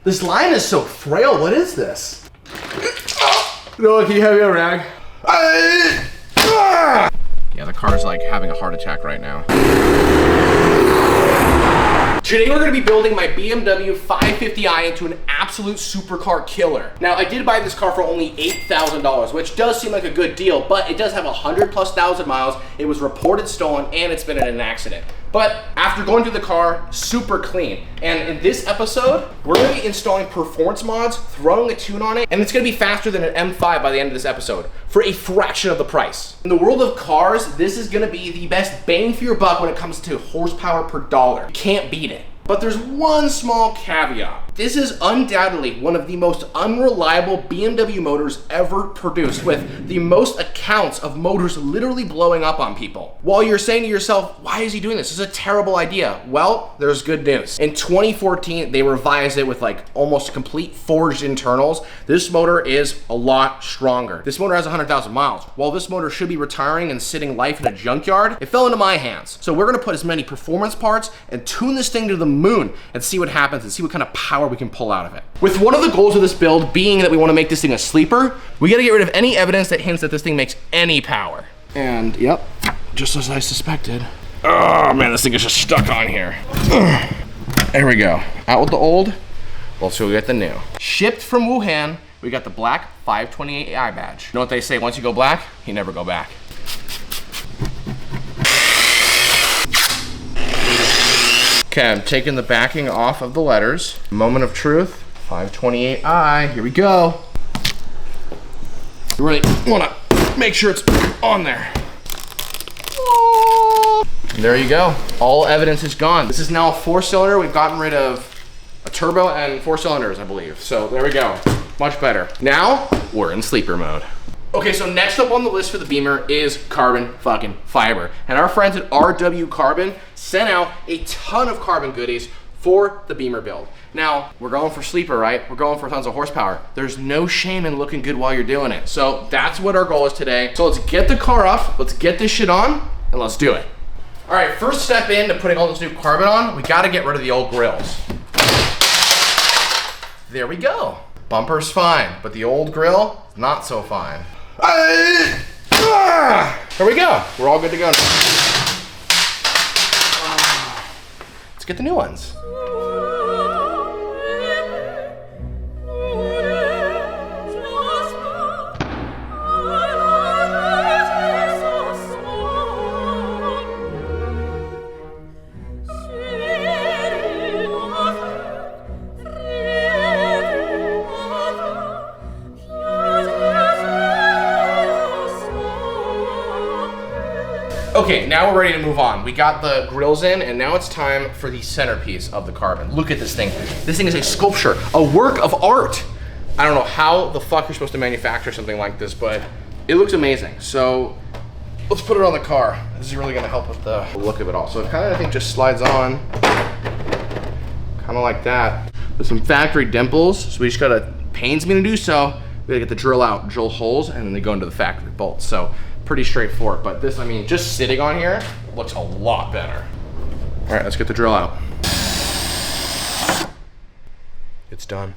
This line is so frail. What is this? No, can you have me a rag? Yeah, the car's like having a heart attack right now. Today we're gonna be building my BMW 550i into an absolute supercar killer. Now, I did buy this car for only $8,000, which does seem like a good deal, but it does have 100,000+ miles. It was reported stolen and it's been in an accident. But after going through the car, super clean. And in this episode, we're gonna be installing performance mods, throwing a tune on it, and it's gonna be faster than an M5 by the end of this episode for a fraction of the price. In the world of cars, this is gonna be the best bang for your buck when it comes to horsepower per dollar. You can't beat it. But there's one small caveat. This is undoubtedly one of the most unreliable BMW motors ever produced, with the most accounts of motors literally blowing up on people. While you're saying to yourself, why is he doing this? This is a terrible idea. Well, there's good news. In 2014, they revised it with like almost complete forged internals. This motor is a lot stronger. This motor has 100,000 miles. While this motor should be retiring and sitting life in a junkyard, it fell into my hands. So we're gonna put as many performance parts and tune this thing to the moon and see what happens and see what kind of power we can pull out of it. With one of the goals of this build being that we want to make this thing a sleeper, we got to get rid of any evidence that hints that this thing makes any power. And yep, just as I suspected. Oh man, this thing is just stuck on here. There we go. Out with the old, let's go get the new. Shipped from Wuhan, we got the black 528i badge. You know what they say, once you go black, you never go back. Okay, I'm taking the backing off of the letters. Moment of truth, 528i, here we go. You really wanna make sure it's on there. There you go, all evidence is gone. This is now a 4-cylinder. We've gotten rid of a turbo and 4 cylinders, I believe. So there we go, much better. Now, we're in sleeper mode. Okay, so next up on the list for the Beamer is carbon fucking fiber. And our friends at RW Carbon sent out a ton of carbon goodies for the Beamer build. Now, we're going for sleeper, right? We're going for tons of horsepower. There's no shame in looking good while you're doing it. So that's what our goal is today. So let's get the car up, let's get this shit on, and let's do it. All right, first step into putting all this new carbon on, we gotta get rid of the old grills. There we go. Bumper's fine, but the old grill, not so fine. There we go. We're all good to go now. Let's get the new ones. Okay, now we're ready to move on. We got the grills in, and now it's time for the centerpiece of the carbon. Look at this thing. This thing is a sculpture, a work of art. I don't know how the fuck you're supposed to manufacture something like this, but it looks amazing. So let's put it on the car. This is really gonna help with the look of it all. So it kind of, I think, just slides on, kind of like that, with some factory dimples. So we just gotta, pains me to do so, we gotta get the drill out, drill holes, and then they go into the factory bolts. So pretty straightforward, but this, I mean, just sitting on here looks a lot better. All right, let's get the drill out. It's done.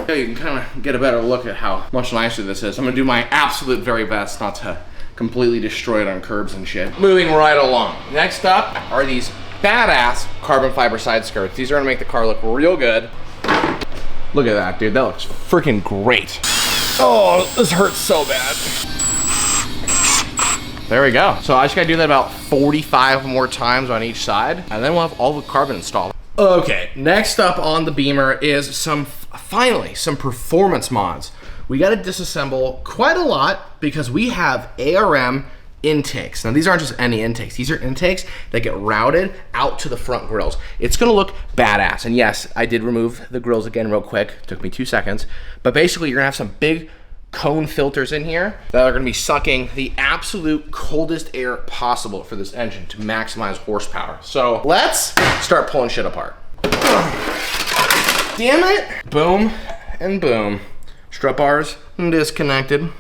Yeah, you can kind of get a better look at how much nicer this is. I'm gonna do my absolute very best not to completely destroy it on curbs and shit. Moving right along. Next up are these badass carbon fiber side skirts. These are gonna make the car look real good. Look at that, dude, that looks freaking great. Oh, this hurts so bad. There we go. So I just gotta do that about 45 more times on each side, and then we'll have all the carbon installed. Okay, next up on the Beamer is finally some performance mods. We gotta disassemble quite a lot because we have ARM intakes. Now these aren't just any intakes, these are intakes that get routed out to the front grills. It's gonna look badass. And yes, I did remove the grills again real quick, took me 2 seconds, but basically you're gonna have some big cone filters in here that are gonna be sucking the absolute coldest air possible for this engine to maximize horsepower. So let's start pulling shit apart. Damn it! Boom and boom. Strut bars disconnected.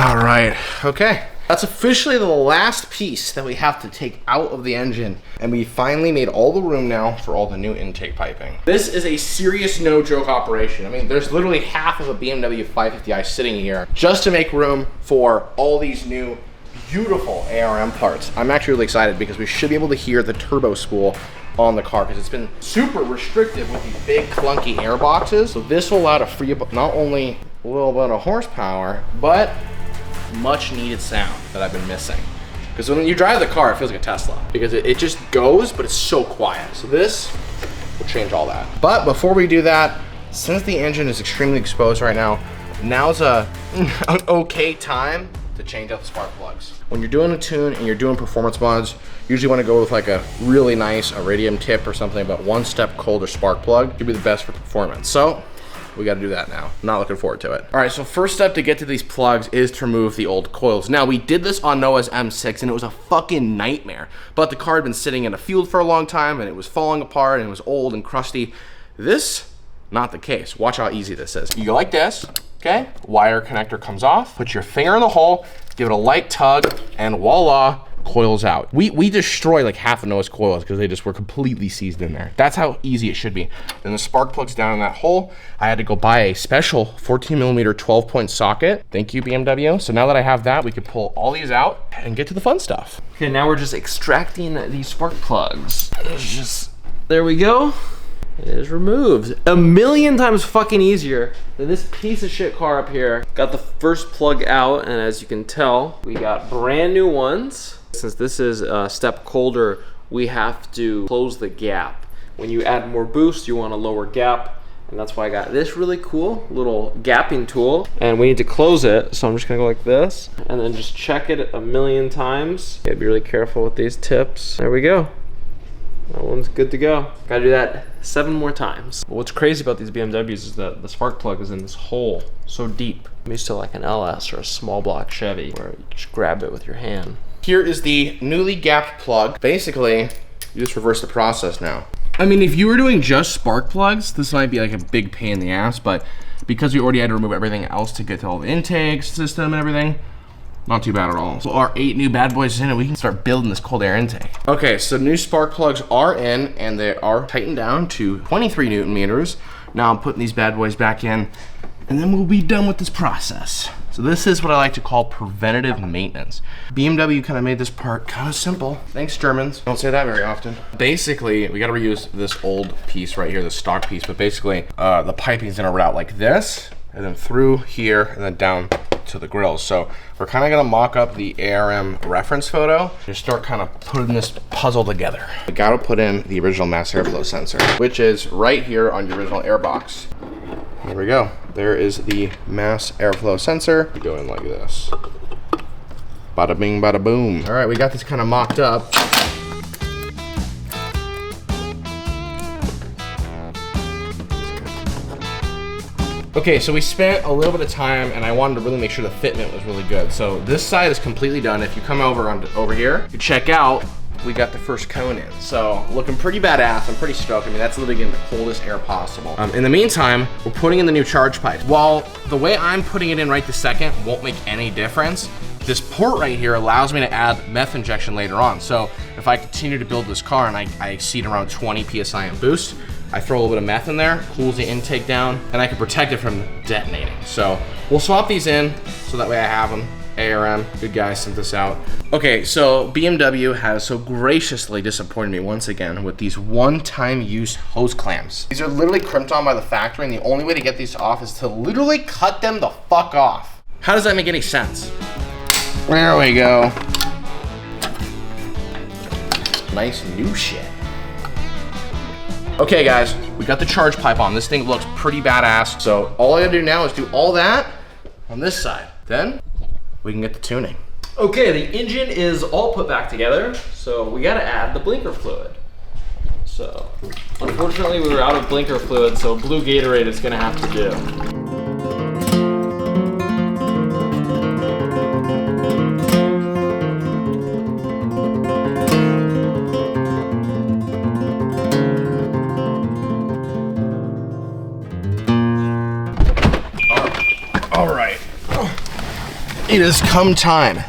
All right, okay. That's officially the last piece that we have to take out of the engine. And we finally made all the room now for all the new intake piping. This is a serious no joke operation. I mean, there's literally half of a BMW 550i sitting here just to make room for all these new beautiful ARM parts. I'm actually really excited because we should be able to hear the turbo spool on the car because it's been super restrictive with these big clunky air boxes. So this will allow to free up not only a little bit of horsepower, but much needed sound that I've been missing. Because when you drive the car, it feels like a Tesla because it just goes, but it's so quiet. So this will change all that. But before we do that, since the engine is extremely exposed right now, now's an okay time to change out the spark plugs. When you're doing a tune and you're doing performance mods, you usually want to go with like a really nice iridium tip or something, but one step colder spark plug could be the best for performance. So we got to do that now. Not looking forward to it. All right, so first step to get to these plugs is to remove the old coils. Now, we did this on Noah's M6 and it was a fucking nightmare. But the car had been sitting in a field for a long time and it was falling apart and it was old and crusty. This, not the case. Watch how easy this is. You go like this, okay? Wire connector comes off. Put your finger in the hole, give it a light tug, and voila, coils out. We destroyed like half of Noah's coils because they just were completely seized in there. That's how easy it should be. Then the spark plug's down in that hole. I had to go buy a special 14mm 12-point socket. Thank you, BMW. So now that I have that, we can pull all these out and get to the fun stuff. Okay, now we're just extracting these spark plugs. There we go. It is removed. A million times fucking easier than this piece of shit car up here. Got the first plug out, and as you can tell, we got brand new ones. Since this is a step colder, we have to close the gap. When you add more boost, you want a lower gap, and that's why I got this really cool little gapping tool. And we need to close it, so I'm just gonna go like this, and then just check it a million times. You gotta be really careful with these tips. There we go. That one's good to go. Gotta do that 7 more times. What's crazy about these BMWs is that the spark plug is in this hole so deep. I'm used to like an LS or a small block Chevy where you just grab it with your hand. Here is the newly gapped plug. Basically, you just reverse the process now. I mean, if you were doing just spark plugs, this might be like a big pain in the ass, but because we already had to remove everything else to get to all the intake system and everything, not too bad at all. So our 8 new bad boys in and we can start building this cold air intake. Okay, so new spark plugs are in and they are tightened down to 23 Newton meters. Now I'm putting these bad boys back in and then we'll be done with this process. So this is what I like to call preventative maintenance. BMW kind of made this part kind of simple. Thanks, Germans. Don't say that very often. Basically, we got to reuse this old piece right here, the stock piece, but basically the piping's in a route like this and then through here and then down to the grills. So we're kind of gonna mock up the ARM reference photo and start kind of putting this puzzle together. We gotta put in the original mass airflow sensor, which is right here on your original air box. There we go. There is the mass airflow sensor. We go in like this. Bada bing, bada boom. All right, we got this kind of mocked up. Okay, so we spent a little bit of time and I wanted to really make sure the fitment was really good. So this side is completely done. If you come over here, you check out, we got the first cone in. So looking pretty badass. I'm pretty stoked. I mean, that's literally getting the coldest air possible. In the meantime, we're putting in the new charge pipes. While the way I'm putting it in right this second won't make any difference, this port right here allows me to add meth injection later on. So if I continue to build this car and I exceed around 20 PSI in boost, I throw a little bit of meth in there, cools the intake down, and I can protect it from detonating. So we'll swap these in so that way I have them. ARM, good guys, sent this out. Okay, so BMW has so graciously disappointed me once again with these one-time use hose clamps. These are literally crimped on by the factory, and the only way to get these off is to literally cut them the fuck off. How does that make any sense? There we go. Nice new shit. Okay guys, we got the charge pipe on. This thing looks pretty badass. So all I gotta do now is do all that on this side. Then we can get the tuning. Okay, the engine is all put back together, so we gotta add the blinker fluid. So, unfortunately we were out of blinker fluid, so blue Gatorade is gonna have to do. It has come time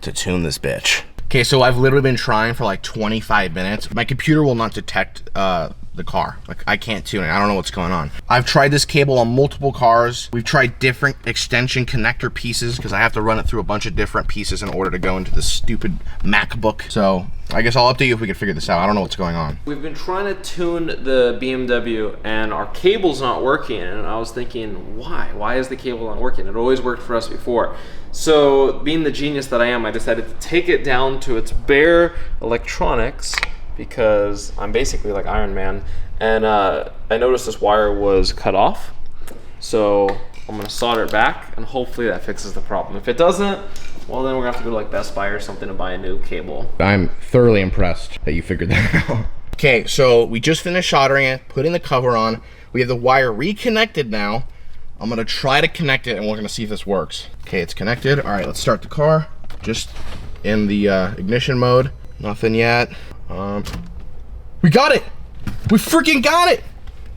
to tune this bitch. Okay, so I've literally been trying for like 25 minutes. My computer will not detect the car. Like, I can't tune it. I don't know what's going on. I've tried this cable on multiple cars. We've tried different extension connector pieces because I have to run it through a bunch of different pieces in order to go into this stupid MacBook. So I guess I'll update you if we can figure this out. I don't know what's going on. We've been trying to tune the BMW and our cable's not working, and I was thinking, why? Why is the cable not working? It always worked for us before. So being the genius that I am, I decided to take it down to its bare electronics, because I'm basically like Iron Man, and I noticed this wire was cut off, so I'm gonna solder it back, and hopefully that fixes the problem. If it doesn't, well, then we're gonna have to go to like Best Buy or something to buy a new cable. I'm thoroughly impressed that you figured that out. Okay, so we just finished soldering it, putting the cover on. We have the wire reconnected now. I'm gonna try to connect it, and we're gonna see if this works. Okay, it's connected. All right, let's start the car. Just in the ignition mode. Nothing yet. We got it! We freaking got it!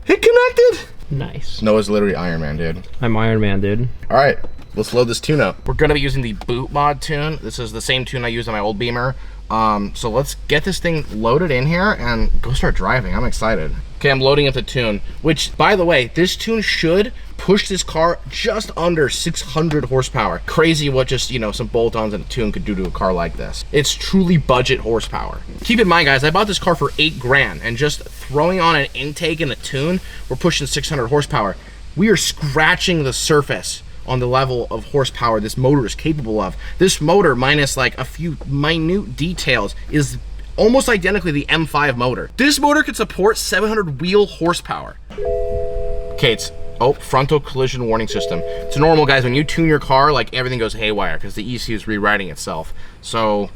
It connected! Nice. Noah's literally Iron Man, dude. I'm Iron Man, dude. All right, let's load this tune up. We're gonna be using the boot mod tune. This is the same tune I used on my old Beamer. So let's get this thing loaded in here and go start driving. I'm excited. Okay, I'm loading up the tune, which, by the way, this tune should push this car just under 600 horsepower. Crazy what just, you know, some bolt-ons and a tune could do to a car like this. It's truly budget horsepower. Keep in mind, guys, I bought this car for 8 grand, and just throwing on an intake and a tune, we're pushing 600 horsepower. We are scratching the surface on the level of horsepower this motor is capable of. This motor, minus like a few minute details, is almost identically the M5 motor. This motor could support 700 wheel horsepower. Okay, it's, oh, frontal collision warning system. It's normal, guys. When you tune your car, like, everything goes haywire because the ECU is rewriting itself. So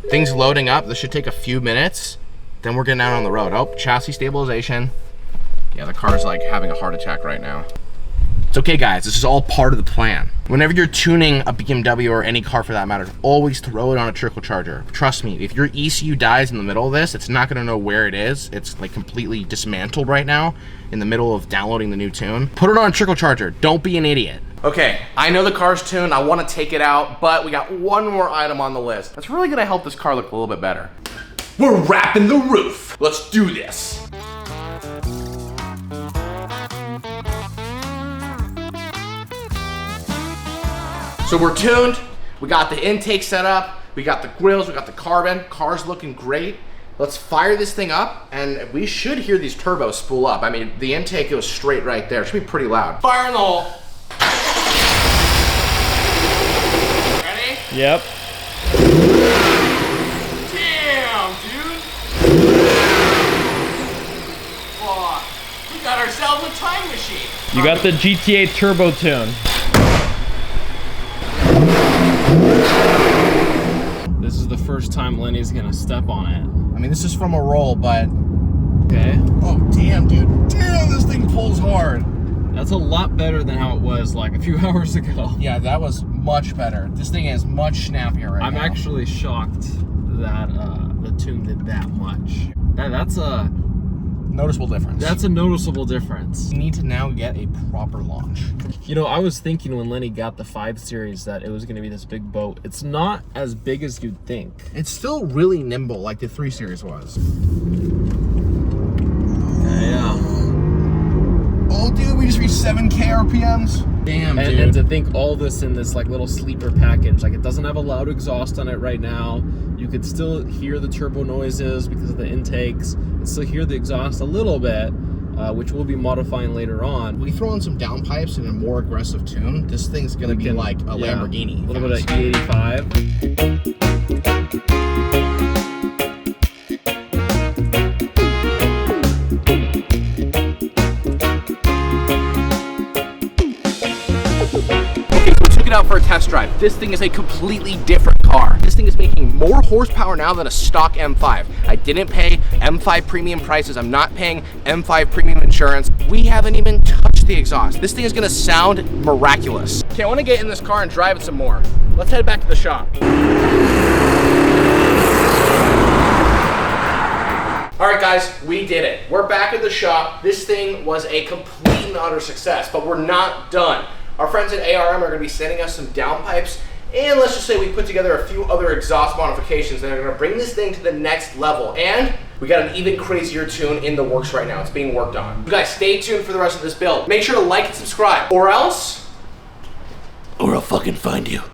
things loading up. This should take a few minutes. Then we're getting out on the road. Oh, chassis stabilization. Yeah, the car's like having a heart attack right now. It's okay, guys, this is all part of the plan. Whenever you're tuning a BMW or any car for that matter, always throw it on a trickle charger. Trust me, if your ECU dies in the middle of this, it's not gonna know where it is. It's like completely dismantled right now in the middle of downloading the new tune. Put it on a trickle charger, don't be an idiot. Okay, I know the car's tuned, I wanna take it out, but we got one more item on the list that's really gonna help this car look a little bit better. We're wrapping the roof. Let's do this. So we're tuned, we got the intake set up, we got the grills, we got the carbon, car's looking great. Let's fire this thing up, and we should hear these turbos spool up. I mean, the intake goes straight right there. It should be pretty loud. Fire in the hole. Ready? Yep. Damn, dude. Oh, we got ourselves a time machine. You got the GTA Turbo tune. This is the first time Lenny's gonna step on it. I mean, this is from a roll, but... Okay. Oh, damn, dude. Damn, this thing pulls hard. That's a lot better than how it was like a few hours ago. Yeah, that was much better. This thing is much snappier right now. I'm actually shocked that the tune did that much. That's a noticeable difference. That's a noticeable difference. You need to now get a proper launch. You know, I was thinking when Lenny got the 5 Series that it was going to be this big boat. It's not as big as you'd think. It's still really nimble like the 3 Series was. Yeah. Oh, dude, we just reached 7K RPMs. Damn, dude. And to think all this in this like little sleeper package, like it doesn't have a loud exhaust on it right now. You could still hear the turbo noises because of the intakes. You can still hear the exhaust a little bit, which we'll be modifying later on. We throw in some downpipes and a more aggressive tune. This thing's gonna be like a Lamborghini. A little bit of E85. Out for a test drive. This thing is a completely different car. This thing is making more horsepower now than a stock M5. I didn't pay M5 premium prices. I'm not paying M5 premium insurance. We haven't even touched the exhaust. This thing is gonna sound miraculous. Okay, I wanna get in this car and drive it some more. Let's head back to the shop. All right, guys, we did it. We're back at the shop. This thing was a complete and utter success, but we're not done. Our friends at ARM are gonna be sending us some downpipes And let's just say we put together a few other exhaust modifications that are gonna bring this thing to the next level. And we got an even crazier tune in the works right now. It's being worked on. You guys stay tuned for the rest of this build. Make sure to like and subscribe, or else, I'll fucking find you.